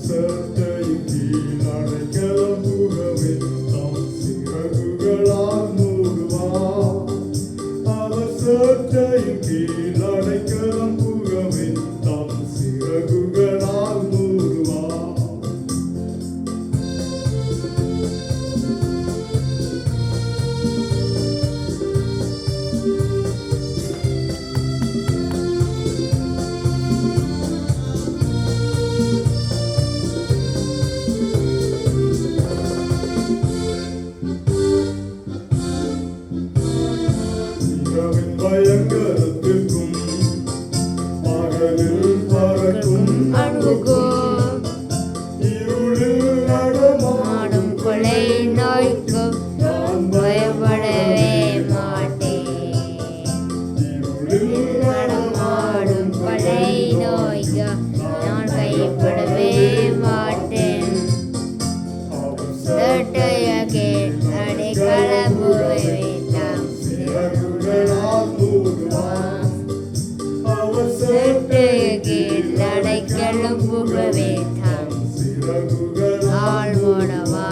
சட்டையின் கீழ் அடைக்கலம் புகவே தம் சிறகுகளால் மூடுவார். அவர் சட்டையின் கீழ் அடைக்கலம் புகவே தம் சிறகுகளால் மூடுவார். இரவின் பயங்கரத்திற்கும் பகலில் பறக்கும் அணுகும் இருளில் நடமாடும் கொலை நோய்க்கும் நான் பயப்படவே மாட்டேன். இருளில் நடமாடும் கொலை நோய்க்கும் நான் பயப்படவே மாட்டேன். அவர் சட்டையகே அடைக்கலம் புகவே தாம் சிறகுகளால் மூடுவார். அவர் சட்டையகே அடைக்கலம் புகவே தாம் சிறகுகளால் ஆள் மூடவா